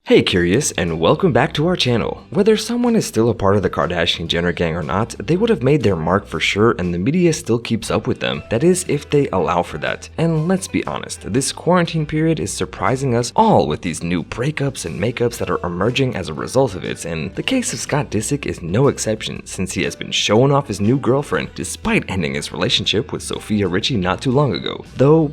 Hey Curious, and welcome back to our channel. Whether someone is still a part of the Kardashian-Jenner gang or not, they would have made their mark for sure and the media still keeps up with them. That is, if they allow for that. And let's be honest, this quarantine period is surprising us all with these new breakups and makeups that are emerging as a result of it, and the case of Scott Disick is no exception since he has been showing off his new girlfriend despite ending his relationship with Sofia Richie not too long ago.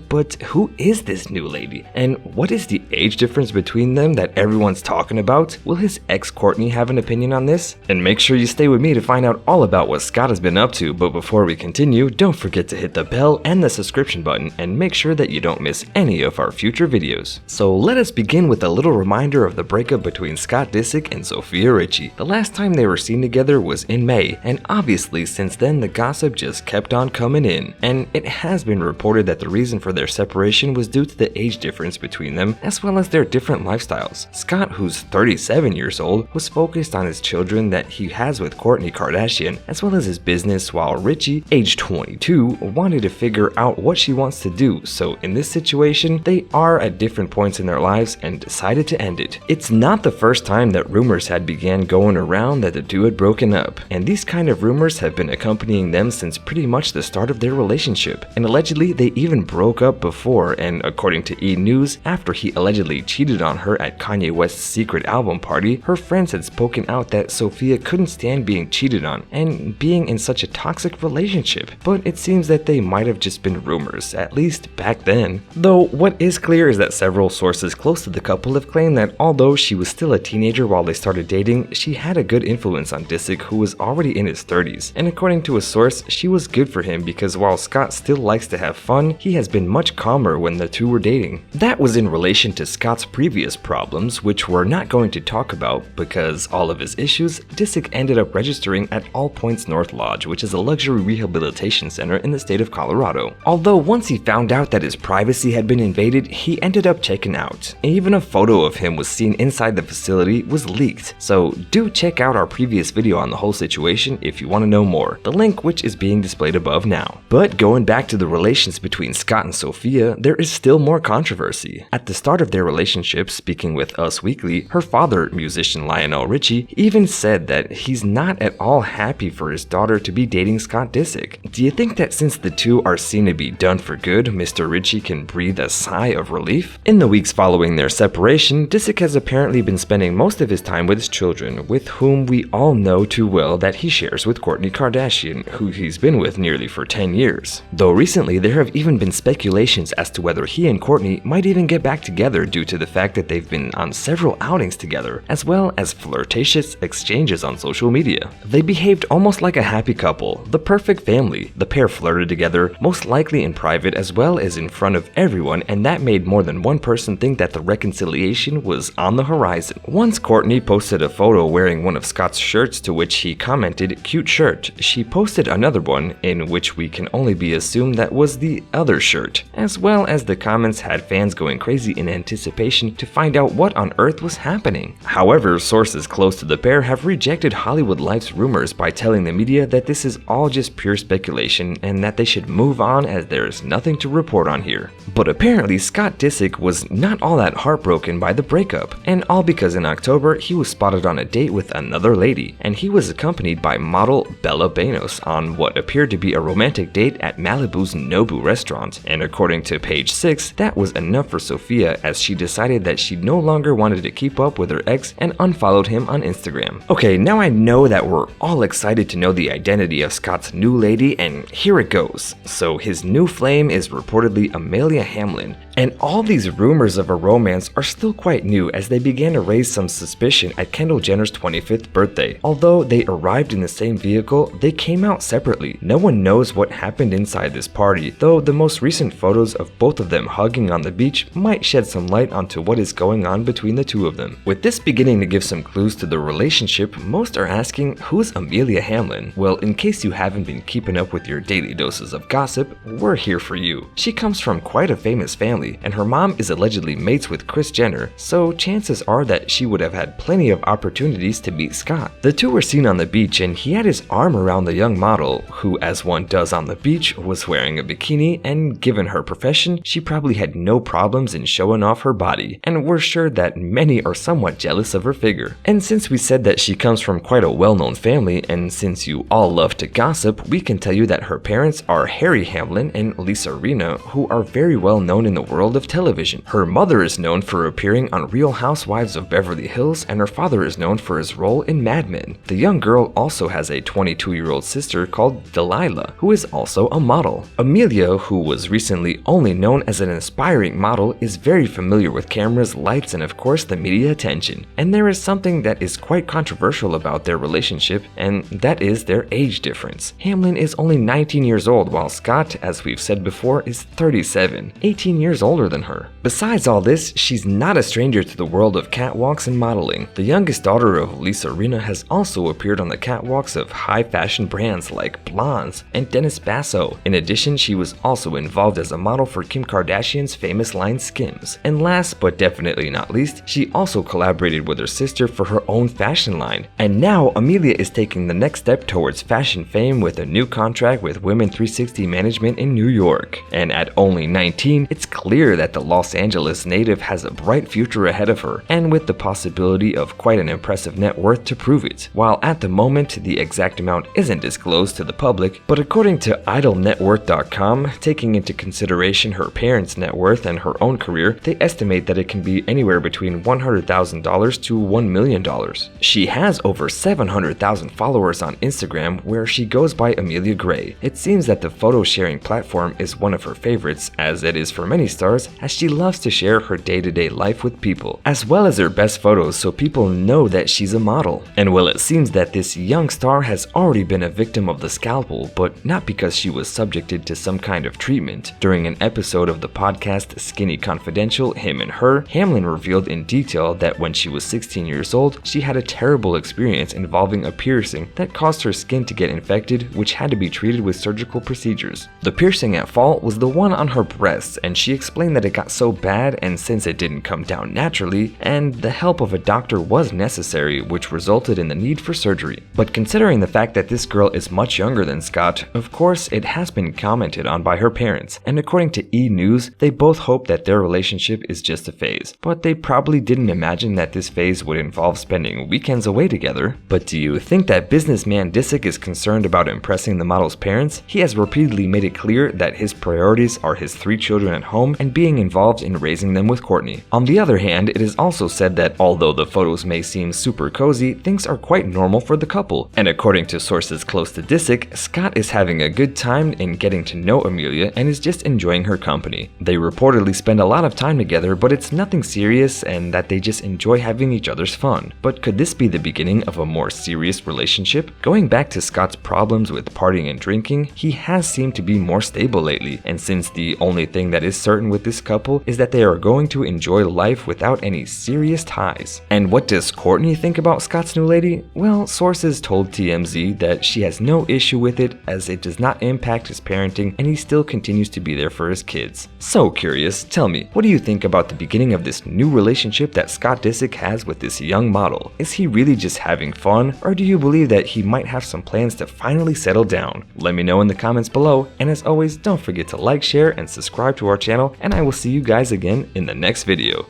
But who is this new lady? And what is the age difference between them that everyone's talking about? Will his ex Kourtney have an opinion on this? And make sure you stay with me to find out all about what Scott has been up to, but before we continue, don't forget to hit the bell and the subscription button and make sure that you don't miss any of our future videos. So let us begin with a little reminder of the breakup between Scott Disick and Sofia Richie. The last time they were seen together was in May, and obviously since then the gossip just kept on coming in. And it has been reported that the reason for their separation was due to the age difference between them as well as their different lifestyles. Scott, who's 37 years old, was focused on his children that he has with Kourtney Kardashian, as well as his business, while Richie, age 22, wanted to figure out what she wants to do. So in this situation, they are at different points in their lives and decided to end it. It's not the first time that rumors had began going around that the two had broken up, and these kind of rumors have been accompanying them since pretty much the start of their relationship. And allegedly, they even broke up before, and according to E! News, after he allegedly cheated on her at Kanye West's secret album party, her friends had spoken out that Sofia couldn't stand being cheated on and being in such a toxic relationship. But it seems that they might have just been rumors, at least back then. Though what is clear is that several sources close to the couple have claimed that although she was still a teenager while they started dating, she had a good influence on Disick, who was already in his 30s. And according to a source, she was good for him because while Scott still likes to have fun, he has been much calmer when the two were dating. That was in relation to Scott's previous problems, which we're not going to talk about because all of his issues, Disick ended up registering at All Points North Lodge, which is a luxury rehabilitation center in the state of Colorado. Although once he found out that his privacy had been invaded, he ended up checking out. Even a photo of him was seen inside the facility was leaked, so do check out our previous video on the whole situation if you want to know more, the link which is being displayed above now. But going back to the relations between Scott and Sofia, there is still more controversy. At the start of their relationship, speaking with Us Weekly, her father, musician Lionel Richie, even said that he's not at all happy for his daughter to be dating Scott Disick. Do you think that since the two are seen to be done for good, Mr. Richie can breathe a sigh of relief? In the weeks following their separation, Disick has apparently been spending most of his time with his children, with whom we all know too well that he shares with Kourtney Kardashian, who he's been with nearly for 10 years. Though recently there have even been speculations as to whether he and Kourtney might even get back together due to the fact that they've been on several outings together, as well as flirtatious exchanges on social media. They behaved almost like a happy couple, the perfect family. The pair flirted together, most likely in private as well as in front of everyone, and that made more than one person think that the reconciliation was on the horizon. Once Kourtney posted a photo wearing one of Scott's shirts, to which he commented, "Cute shirt." She posted another one in which we can only be assumed that was the other shirt, as well as the comments had fans going crazy in anticipation to find out what on earth was happening. However, sources close to the pair have rejected Hollywood Life's rumors by telling the media that this is all just pure speculation and that they should move on as there is nothing to report on here. But apparently Scott Disick was not all that heartbroken by the breakup, and all because in October he was spotted on a date with another lady, and he was accompanied by model Bella Banos on what appeared to be a romantic date at Malibu's Nobu restaurant. And according to page 6, that was enough for Sofia, as she decided that she no longer wanted to keep up with her ex and unfollowed him on Instagram. Okay, now I know that we're all excited to know the identity of Scott's new lady, and here it goes. So his new flame is reportedly Amelia Hamlin, and all these rumors of a romance are still quite new as they began to raise some suspicion at Kendall Jenner's 25th birthday. Although they arrived in the same vehicle, they came out separately. No one knows what happened inside this party, though the most recent photos of both of them hugging on the beach might shed some light onto what is going on between the two of them. With this beginning to give some clues to the relationship, most are asking, who's Amelia Hamlin? Well, in case you haven't been keeping up with your daily doses of gossip, we're here for you. She comes from quite a famous family family, and her mom is allegedly mates with Kris Jenner, so chances are that she would have had plenty of opportunities to meet Scott. The two were seen on the beach and he had his arm around the young model, who, as one does on the beach, was wearing a bikini, and given her profession, she probably had no problems in showing off her body, and we're sure that many are somewhat jealous of her figure. And since we said that she comes from quite a well-known family, and since you all love to gossip, we can tell you that her parents are Harry Hamlin and Lisa Rinna, who are very well known in the world of television. Her mother is known for appearing on Real Housewives of Beverly Hills, and her father is known for his role in Mad Men. The young girl also has a 22-year-old sister called Delilah, who is also a model. Amelia, who was recently only known as an aspiring model, is very familiar with cameras, lights, and of course the media attention. And there is something that is quite controversial about their relationship, and that is their age difference. Hamlin is only 19 years old, while Scott, as we've said before, is 37, 18 years older than her. Besides all this, she's not a stranger to the world of catwalks and modeling. The youngest daughter of Lisa Rinna has also appeared on the catwalks of high fashion brands like Blondes and Dennis Basso. In addition, she was also involved as a model for Kim Kardashian's famous line Skims. And last but definitely not least, she also collaborated with her sister for her own fashion line. And now Amelia is taking the next step towards fashion fame with a new contract with Women 360 Management in New York. And at only 19, it's clear that the Los Angeles native has a bright future ahead of her, and with the possibility of quite an impressive net worth to prove it. While at the moment, the exact amount isn't disclosed to the public, but according to idlenetworth.com, taking into consideration her parents' net worth and her own career, they estimate that it can be anywhere between $100,000 to $1 million. She has over 700,000 followers on Instagram, where she goes by Amelia Gray. It seems that the photo sharing platform is one of her favorites, as it is for many stars, as she loves to share her day-to-day life with people, as well as her best photos so people know that she's a model. And well, it seems that this young star has already been a victim of the scalpel, but not because she was subjected to some kind of treatment. During an episode of the podcast Skinny Confidential, Him and Her, Hamlin revealed in detail that when she was 16 years old, she had a terrible experience involving a piercing that caused her skin to get infected, which had to be treated with surgical procedures. The piercing at fault was the one on her breasts, and she explained that it got so bad, and since it didn't come down naturally, and the help of a doctor was necessary, which resulted in the need for surgery. But considering the fact that this girl is much younger than Scott, of course it has been commented on by her parents, and according to E! News, they both hope that their relationship is just a phase, but they probably didn't imagine that this phase would involve spending weekends away together. But do you think that businessman Disick is concerned about impressing the model's parents? He has repeatedly made it clear that his priorities are his 3 children at home and being involved in raising them with Kourtney. On the other hand, it is also said that although the photos may seem super cozy, things are quite normal for the couple. And according to sources close to Disick, Scott is having a good time in getting to know Amelia and is just enjoying her company. They reportedly spend a lot of time together, but it's nothing serious and that they just enjoy having each other's fun. But could this be the beginning of a more serious relationship? Going back to Scott's problems with partying and drinking, he has seemed to be more stable lately, and since the only thing that is certain with this couple is that they are going to enjoy life without any serious ties. And what does Kourtney think about Scott's new lady? Well, sources told TMZ that she has no issue with it, as it does not impact his parenting and he still continues to be there for his kids. So curious, tell me, what do you think about the beginning of this new relationship that Scott Disick has with this young model? Is he really just having fun, or do you believe that he might have some plans to finally settle down? Let me know in the comments below, and as always, don't forget to like, share, and subscribe to our channel, and I will see you guys again in the next video.